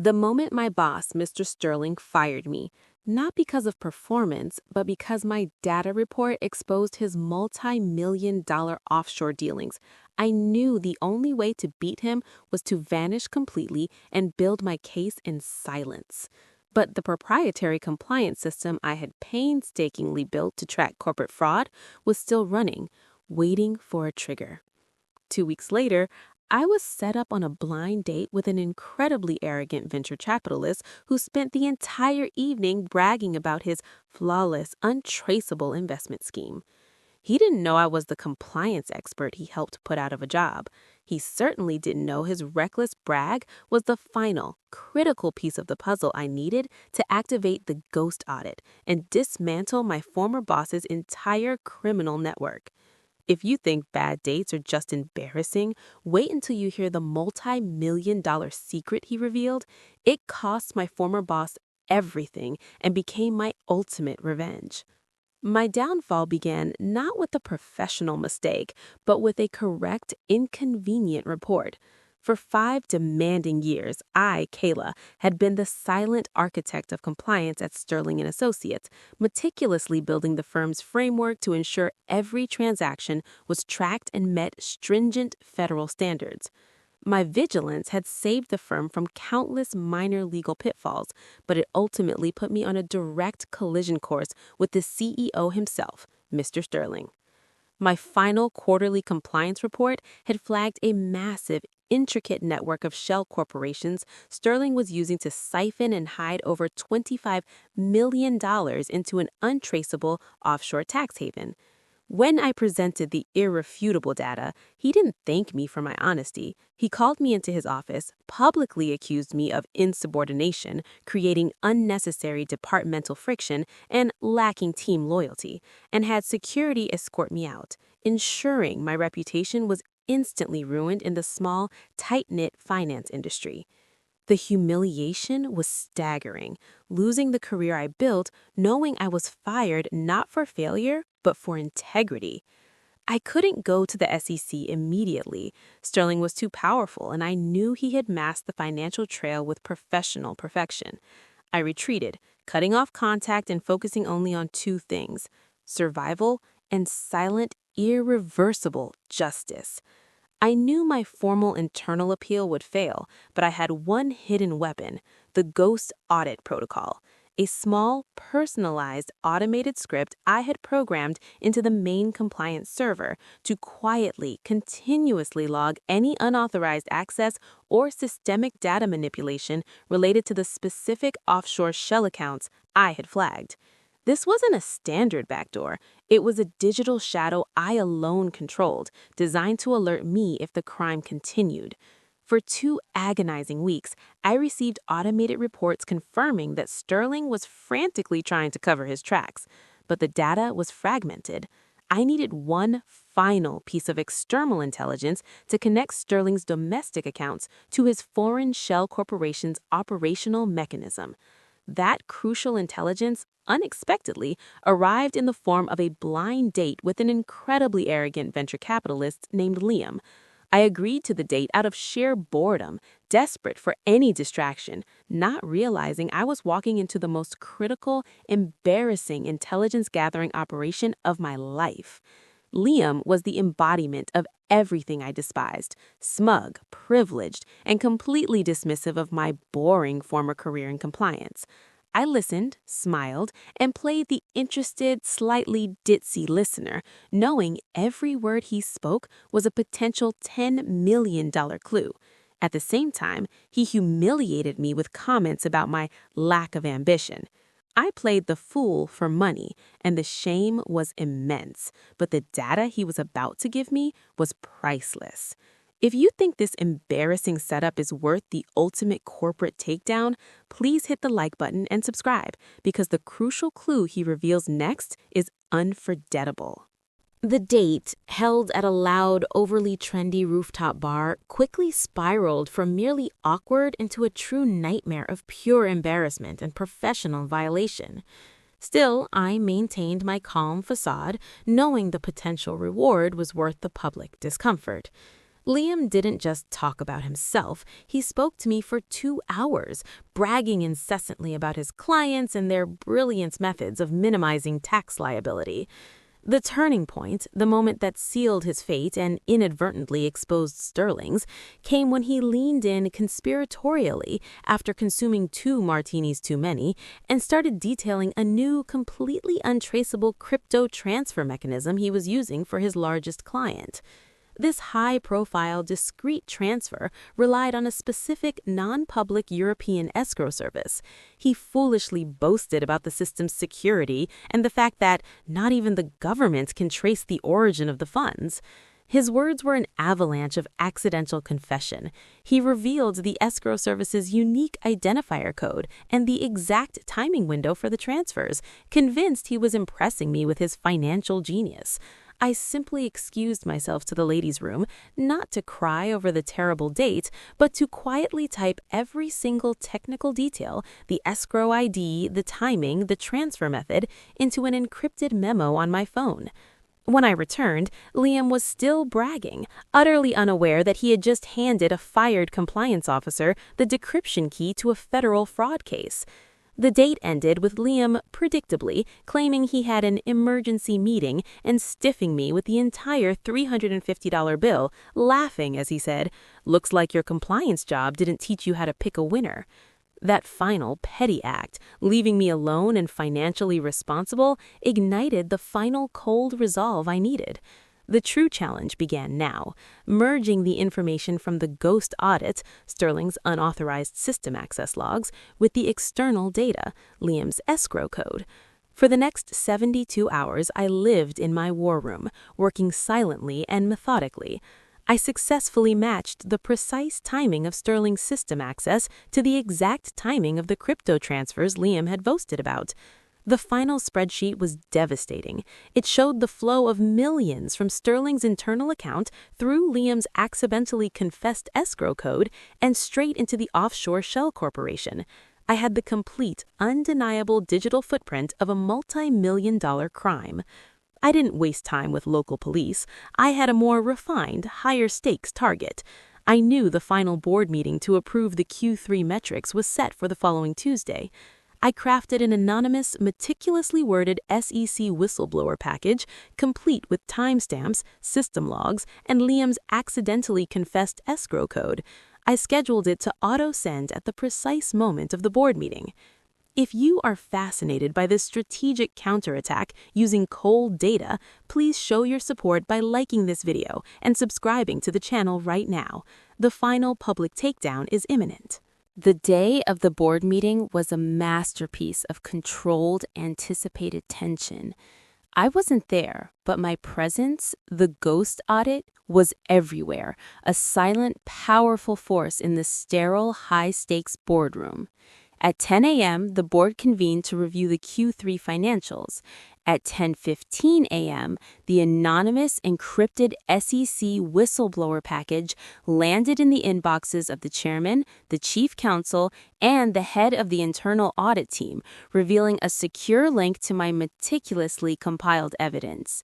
The moment my boss, Mr. Sterling, fired me, not because of performance, but because my data report exposed his multi-million-dollar offshore dealings, I knew the only way to beat him was to vanish completely and build my case in silence. But the proprietary compliance system I had painstakingly built to track corporate fraud was still running, waiting for a trigger. 2 weeks later, I was set up on a blind date with an incredibly arrogant venture capitalist who spent the entire evening bragging about his flawless, untraceable investment scheme. He didn't know I was the compliance expert he helped put out of a job. He certainly didn't know his reckless brag was the final, critical piece of the puzzle I needed to activate the ghost audit and dismantle my former boss's entire criminal network. If you think bad dates are just embarrassing, wait until you hear the multi-million-dollar secret he revealed. It cost my former boss everything and became my ultimate revenge. My downfall began not with a professional mistake, but with a correct, inconvenient report. For 5 demanding years, I, Kayla, had been the silent architect of compliance at Sterling & Associates, meticulously building the firm's framework to ensure every transaction was tracked and met stringent federal standards. My vigilance had saved the firm from countless minor legal pitfalls, but it ultimately put me on a direct collision course with the CEO himself, Mr. Sterling. My final quarterly compliance report had flagged a massive, intricate network of shell corporations Sterling was using to siphon and hide over $25 million into an untraceable offshore tax haven. When I presented the irrefutable data, he didn't thank me for my honesty. He called me into his office, publicly accused me of insubordination, creating unnecessary departmental friction, and lacking team loyalty, and had security escort me out, ensuring my reputation was instantly ruined in the small, tight-knit finance industry. The humiliation was staggering, losing the career I built, knowing I was fired not for failure, but for integrity. I couldn't go to the SEC immediately. Sterling was too powerful, and I knew he had masked the financial trail with professional perfection. I retreated, cutting off contact and focusing only on 2 things: survival and silent, irreversible justice. I knew my formal internal appeal would fail, but I had one hidden weapon: the Ghost Audit Protocol, a small, personalized, automated script I had programmed into the main compliance server to quietly, continuously log any unauthorized access or systemic data manipulation related to the specific offshore shell accounts I had flagged. This wasn't a standard backdoor. It was a digital shadow I alone controlled, designed to alert me if the crime continued. For 2 agonizing weeks, I received automated reports confirming that Sterling was frantically trying to cover his tracks, but the data was fragmented. I needed one final piece of external intelligence to connect Sterling's domestic accounts to his foreign shell corporation's operational mechanism. That crucial intelligence, unexpectedly, arrived in the form of a blind date with an incredibly arrogant venture capitalist named Liam. I agreed to the date out of sheer boredom, desperate for any distraction, not realizing I was walking into the most critical, embarrassing intelligence-gathering operation of my life. Liam was the embodiment of everything I despised: smug, privileged, and completely dismissive of my boring former career in compliance. I listened, smiled, and played the interested, slightly ditzy listener, knowing every word he spoke was a potential $10 million clue. At the same time, he humiliated me with comments about my lack of ambition. I played the fool for money, and the shame was immense, but the data he was about to give me was priceless. If you think this embarrassing setup is worth the ultimate corporate takedown, please hit the like button and subscribe, because the crucial clue he reveals next is unforgettable. The date, held at a loud, overly trendy rooftop bar, quickly spiraled from merely awkward into a true nightmare of pure embarrassment and professional violation. Still, I maintained my calm facade, knowing the potential reward was worth the public discomfort. Liam didn't just talk about himself, he spoke to me for 2 hours, bragging incessantly about his clients and their brilliant methods of minimizing tax liability. The turning point, the moment that sealed his fate and inadvertently exposed Sterling's, came when he leaned in conspiratorially after consuming 2 martinis too many and started detailing a new, completely untraceable crypto transfer mechanism he was using for his largest client. This high-profile, discreet transfer relied on a specific, non-public European escrow service. He foolishly boasted about the system's security and the fact that not even the government can trace the origin of the funds. His words were an avalanche of accidental confession. He revealed the escrow service's unique identifier code and the exact timing window for the transfers, convinced he was impressing me with his financial genius. I simply excused myself to the ladies' room, not to cry over the terrible date, but to quietly type every single technical detail, the escrow ID, the timing, the transfer method, into an encrypted memo on my phone. When I returned, Liam was still bragging, utterly unaware that he had just handed a fired compliance officer the decryption key to a federal fraud case. The date ended with Liam, predictably, claiming he had an emergency meeting and stiffing me with the entire $350 bill, laughing as he said, "Looks like your compliance job didn't teach you how to pick a winner." That final petty act, leaving me alone and financially responsible, ignited the final cold resolve I needed. The true challenge began now, merging the information from the ghost audit, Sterling's unauthorized system access logs, with the external data, Liam's escrow code. For the next 72 hours, I lived in my war room, working silently and methodically. I successfully matched the precise timing of Sterling's system access to the exact timing of the crypto transfers Liam had boasted about. The final spreadsheet was devastating. It showed the flow of millions from Sterling's internal account through Liam's accidentally confessed escrow code and straight into the offshore shell corporation. I had the complete, undeniable digital footprint of a multi-million-dollar crime. I didn't waste time with local police. I had a more refined, higher-stakes target. I knew the final board meeting to approve the Q3 metrics was set for the following Tuesday. I crafted an anonymous, meticulously worded SEC whistleblower package, complete with timestamps, system logs, and Liam's accidentally confessed escrow code. I scheduled it to auto-send at the precise moment of the board meeting. If you are fascinated by this strategic counterattack using cold data, please show your support by liking this video and subscribing to the channel right now. The final public takedown is imminent. The day of the board meeting was a masterpiece of controlled, anticipated tension. I wasn't there, but my presence, the ghost audit, was everywhere, a silent, powerful force in the sterile, high-stakes boardroom. At 10 a.m., the board convened to review the Q3 financials. At 10:15 a.m., the anonymous encrypted SEC whistleblower package landed in the inboxes of the chairman, the chief counsel, and the head of the internal audit team, revealing a secure link to my meticulously compiled evidence.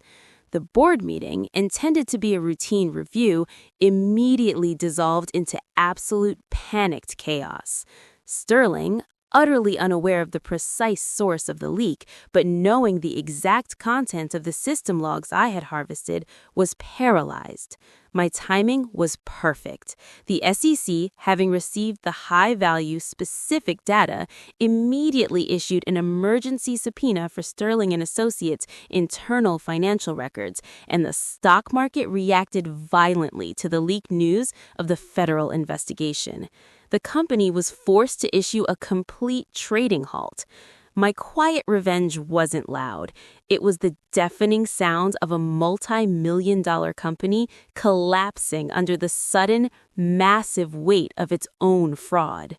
The board meeting, intended to be a routine review, immediately dissolved into absolute panicked chaos. Sterling, utterly unaware of the precise source of the leak, but knowing the exact content of the system logs I had harvested, was paralyzed. My timing was perfect. The SEC, having received the high-value, specific data, immediately issued an emergency subpoena for Sterling and Associates' internal financial records, and the stock market reacted violently to the leaked news of the federal investigation. The company was forced to issue a complete trading halt. My quiet revenge wasn't loud. It was the deafening sound of a multi-million-dollar company collapsing under the sudden, massive weight of its own fraud.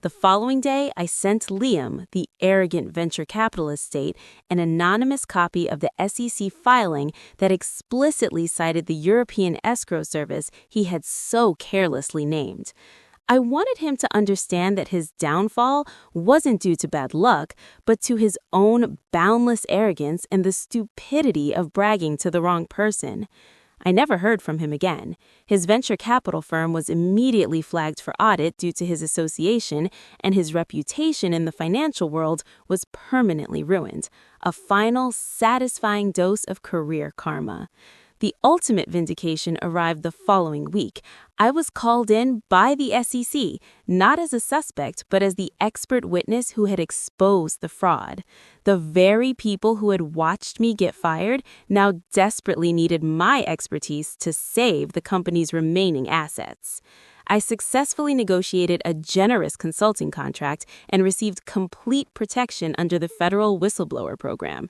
The following day, I sent Liam, the arrogant venture capitalist state, an anonymous copy of the SEC filing that explicitly cited the European escrow service he had so carelessly named. I wanted him to understand that his downfall wasn't due to bad luck, but to his own boundless arrogance and the stupidity of bragging to the wrong person. I never heard from him again. His venture capital firm was immediately flagged for audit due to his association, and his reputation in the financial world was permanently ruined. A final, satisfying dose of career karma. The ultimate vindication arrived the following week. I was called in by the SEC, not as a suspect, but as the expert witness who had exposed the fraud. The very people who had watched me get fired now desperately needed my expertise to save the company's remaining assets. I successfully negotiated a generous consulting contract and received complete protection under the federal whistleblower program.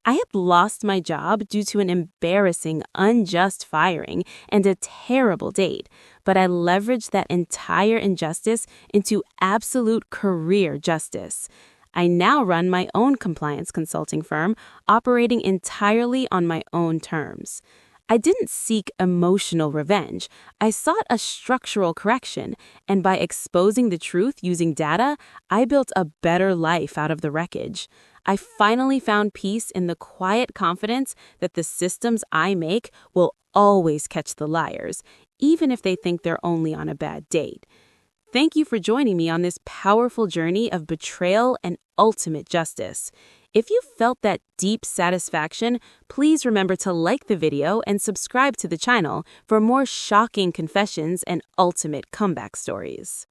I had lost my job due to an embarrassing, unjust firing and a terrible date, but I leveraged that entire injustice into absolute career justice. I now run my own compliance consulting firm, operating entirely on my own terms. I didn't seek emotional revenge. I sought a structural correction, and by exposing the truth using data, I built a better life out of the wreckage. I finally found peace in the quiet confidence that the systems I make will always catch the liars, even if they think they're only on a bad date. Thank you for joining me on this powerful journey of betrayal and ultimate justice. If you felt that deep satisfaction, please remember to like the video and subscribe to the channel for more shocking confessions and ultimate comeback stories.